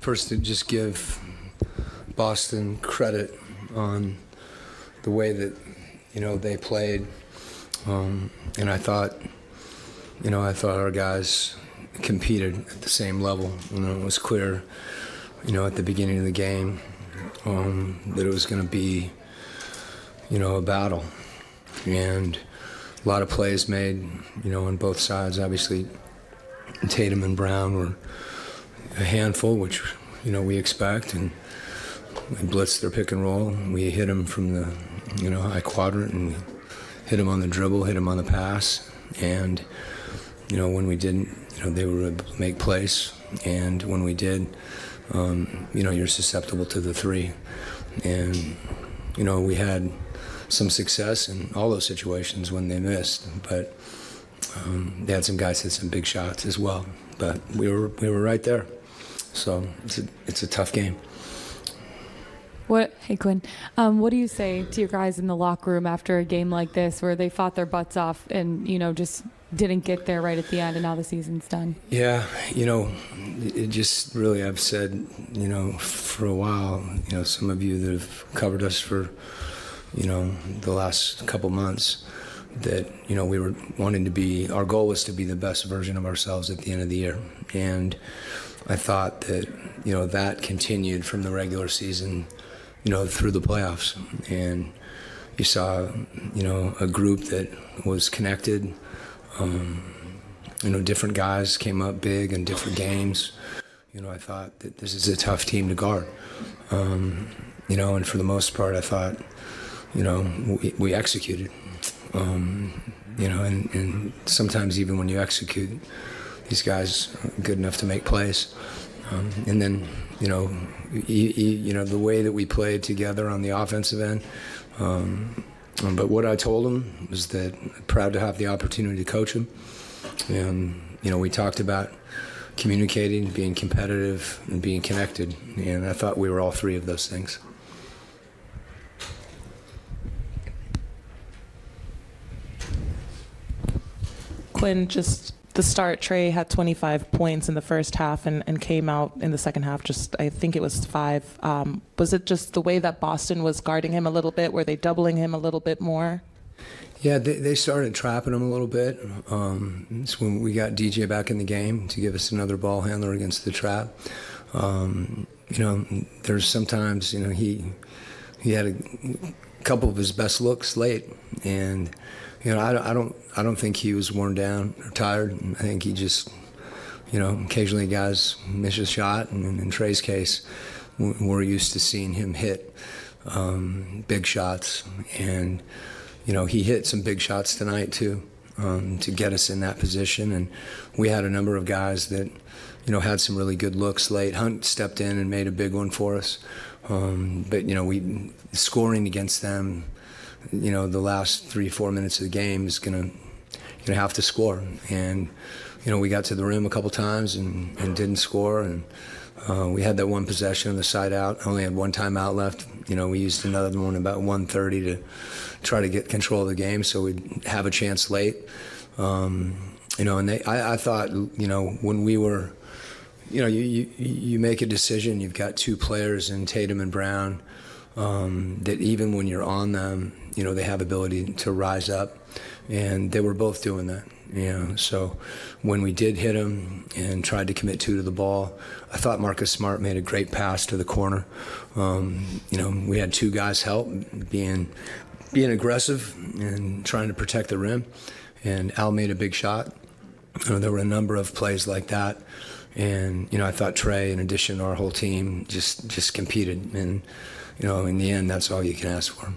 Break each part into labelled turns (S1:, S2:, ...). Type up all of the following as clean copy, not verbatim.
S1: first to just give Boston credit on the way that, they played. And I thought our guys competed at the same level. It was clear, at the beginning of the game that it was going to be, a battle. And a lot of plays made, on both sides. Obviously, Tatum and Brown were a handful, which, we expect. And we blitzed their pick and roll. We hit them from the, high quadrant, and we hit them on the dribble, hit them on the pass. And, when we didn't, they were able to make plays. And when we did, you're susceptible to the three. And, we had some success in all those situations when they missed. But they had some guys hit some big shots as well. But we were right there. So it's a tough game.
S2: Hey, Quinn. What do you say to your guys in the locker room after a game like this where they fought their butts off and, just didn't get there right at the end and now the season's done?
S1: Yeah, it just really, I've said, for a while, some of you that have covered us for, the last couple months, that, we were wanting to be, our goal was to be the best version of ourselves at the end of the year. And I thought that, that continued from the regular season, through the playoffs. And you saw, a group that was connected. Different guys came up big in different games. I thought that this is a tough team to guard. And for the most part, I thought, we executed. And sometimes even when you execute, these guys are good enough to make plays. And then, the way that we played together on the offensive end. But what I told him was that I'm proud to have the opportunity to coach him. And, we talked about communicating, being competitive, and being connected. And I thought we were all three of those things.
S3: Quinn, just the start, Trey had 25 points in the first half and came out in the second half I think it was 5. Was it just the way that Boston was guarding him a little bit? Were they doubling him a little bit more?
S1: Yeah, they started trapping him a little bit. It's when we got DJ back in the game to give us another ball handler against the trap. There's sometimes, he had a couple of his best looks late, and I don't think he was worn down or tired. I think he just, occasionally guys miss a shot, and in Trey's case, we're used to seeing him hit big shots, and he hit some big shots tonight too, to get us in that position. And we had a number of guys that, had some really good looks late. Hunt stepped in and made a big one for us, but we scoring against them. The last 3-4 minutes of the game is gonna have to score, and we got to the rim a couple times and didn't score, and we had that one possession on the side out. Only had one timeout left. We used another one about 1:30 to try to get control of the game, so we'd have a chance late. And I thought, when we were, you make a decision. You've got two players in Tatum and Brown. That even when you're on them, they have ability to rise up, and they were both doing that. So when we did hit them and tried to commit 2 to the ball, I thought Marcus Smart made a great pass to the corner. We had 2 guys help, being aggressive and trying to protect the rim, and Al made a big shot. There were a number of plays like that. And, I thought Trey, in addition to our whole team, just competed. And, in the end, that's all you can ask for.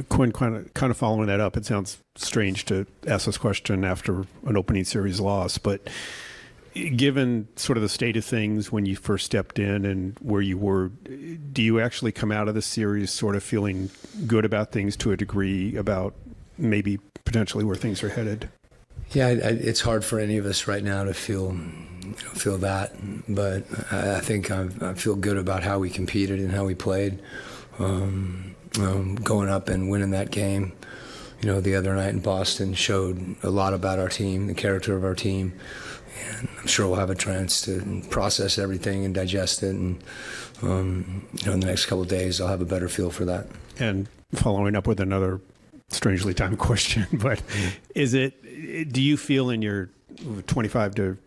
S4: Quinn, kind of following that up, it sounds strange to ask this question after an opening series loss, but given sort of the state of things when you first stepped in and where you were, do you actually come out of the series sort of feeling good about things to a degree, about maybe potentially where things are headed?
S1: Yeah, it's hard for any of us right now to feel that, but I think I feel good about how we competed and how we played. Going up and winning that game, the other night in Boston showed a lot about our team, the character of our team, and I'm sure we'll have a chance to process everything and digest it. And in the next couple of days, I'll have a better feel for that.
S4: And following up with another strangely timed question, but do you feel in your 25 to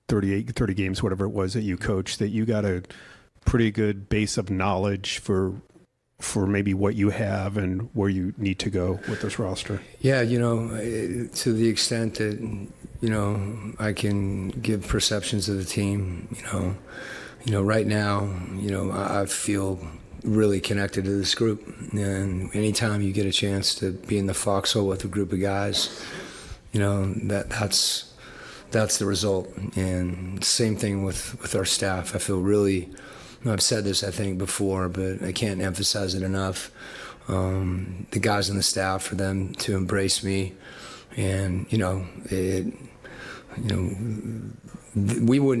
S4: 30 games, whatever it was that you coached, that you got a pretty good base of knowledge for maybe what you have and where you need to go with this roster?
S1: Yeah, to the extent that, I can give perceptions of the team, right now, I feel really connected to this group. And anytime you get a chance to be in the foxhole with a group of guys, that's the result. And same thing with our staff. I feel really, I've said this, I think, before, but I can't emphasize it enough. The guys on the staff, for them to embrace me, and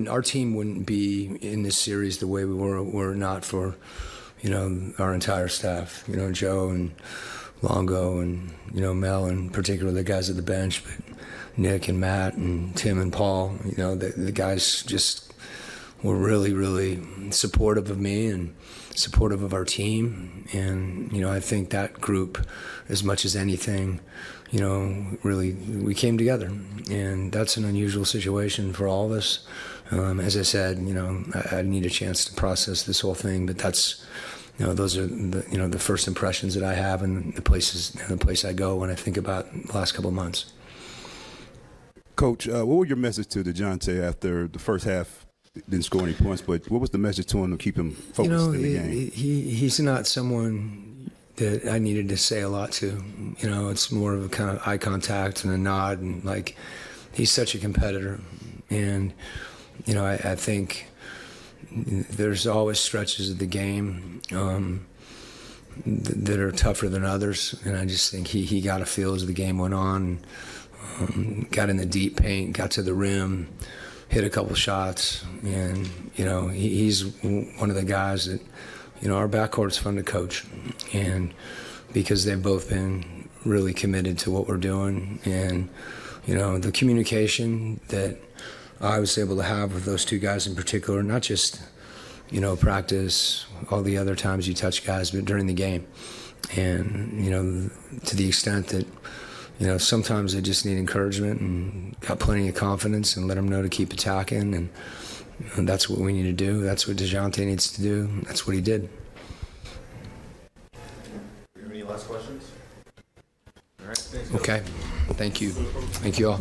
S1: our team wouldn't be in this series the way we were not for, our entire staff. Joe and Longo and Mel, and particularly the guys at the bench, but Nick and Matt and Tim and Paul. The guys just were really, really supportive of me and supportive of our team. And, I think that group, as much as anything, really, we came together. And that's an unusual situation for all of us. As I said, I need a chance to process this whole thing, but that's, those are the first impressions that I have, and the place I go when I think about the last couple of months.
S5: Coach, what was your message to DeJounte after the first half? Didn't score any points, but what was the message to him to keep him focused in the game?
S1: He's not someone that I needed to say a lot to. It's more of a kind of eye contact and a nod, and he's such a competitor. And, I think there's always stretches of the game that are tougher than others. And I just think he got a feel as the game went on, got in the deep paint, got to the rim, hit a couple shots, and he's one of the guys that our backcourt's fun to coach, and because they've both been really committed to what we're doing, and the communication that I was able to have with those two guys in particular, not just practice, all the other times you touch guys, but during the game, and to the extent that sometimes they just need encouragement, and got plenty of confidence, and let them know to keep attacking. And that's what we need to do. That's what DeJounte needs to do. That's what he did.
S6: Any last questions? All right. Thanks.
S1: Okay. Thank you. Thank you all.